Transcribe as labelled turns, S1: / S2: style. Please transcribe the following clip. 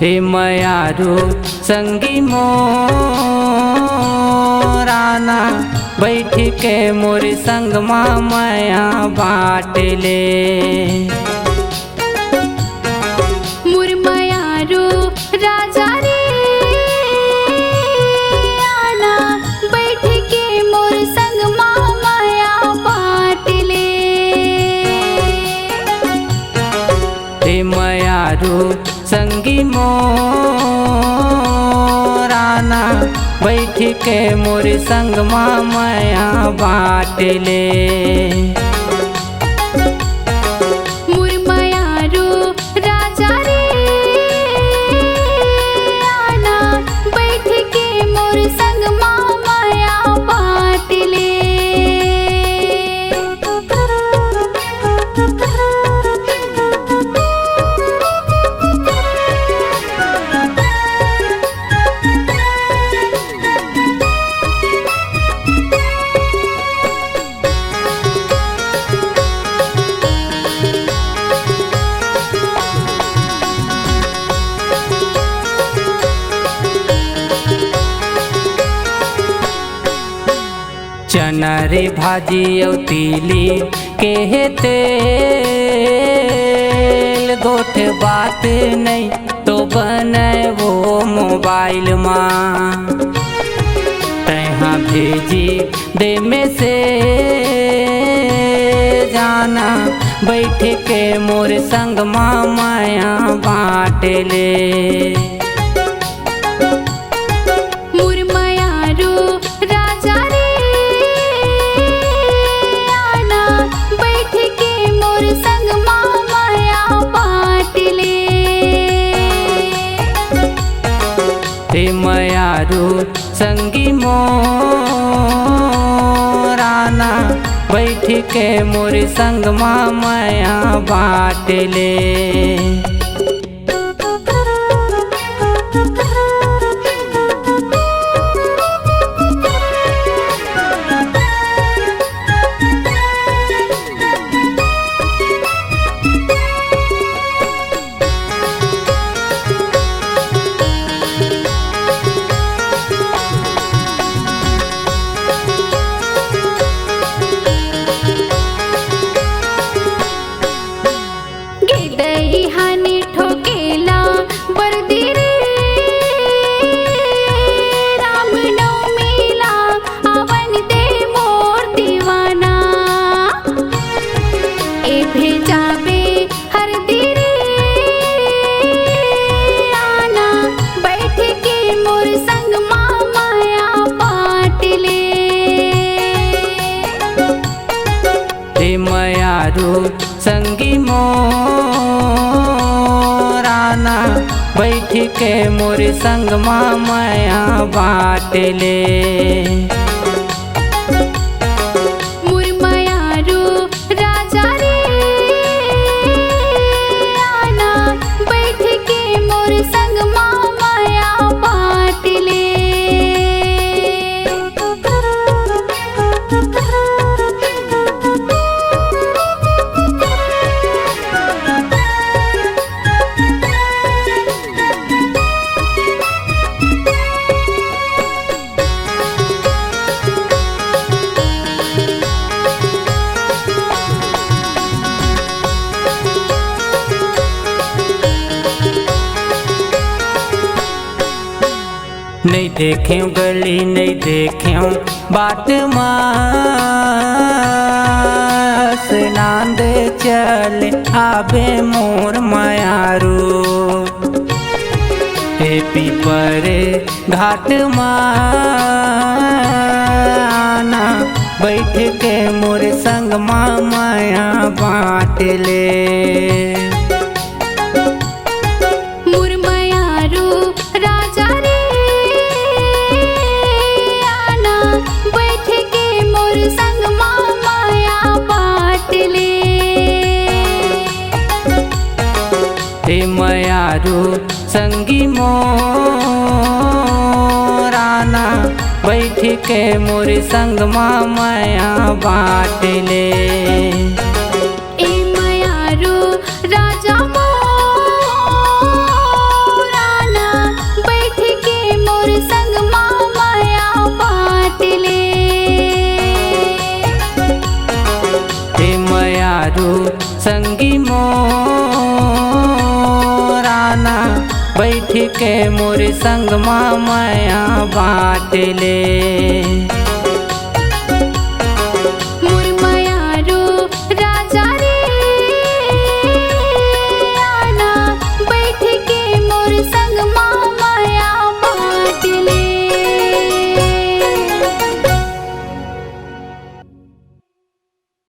S1: हे मयारू संगी मोराना बैठ के मोर संग माया बाट ले।
S2: मोर मयारू राजा रे आना बैठ के मोर संग माया बाट ले।
S1: हे मयारू संगी मोराना बैठ के मोर संग माया बाट ले।
S2: मोर मयारू राजा रे आना बैठ के मोर संग माया बाट ले।
S1: चना रे भाजी और तीली के तेल गोठ बात नहीं तो बने वो मोबाइल माँ तहाँ भेजी दे में से जाना बैठ के मोर संग माया बाट ले।
S2: मोर मयारू राजा रे आना बैठ के मोर संग माया बाट ले।
S1: हे मयारू संगी मोराना बैठ के मोर संग माया बाट ले।
S2: हानि ठोकेला बरदी रे राम नवमीला आवन दे मोर दीवाना। ए भेजाबे हर रे आना बैठ के मोर संग माया बाट ले।
S1: हे मयारू संगी मोराना बैठ के मोर संग माया बाट ले।
S2: मोर मयारू राजा रे आना बैठ के मोर संग माया बाट ले।
S1: नहीं देखे गली नहीं देखे बात मास नांद चल आबे मोर मयारू। हे पीपरे घाट माना बैठ के मोर संग माया बाट ले।
S2: मोर मयारू राजा रे आना बैठ के मोर संग माया बाट ले।
S1: हे मयारू संगी मोराना बैठ के मोर संग माया बाट ले।
S2: ए मयारू राजा मोरा
S1: संगी मोराना बैठ के मोर संग माया बाटले।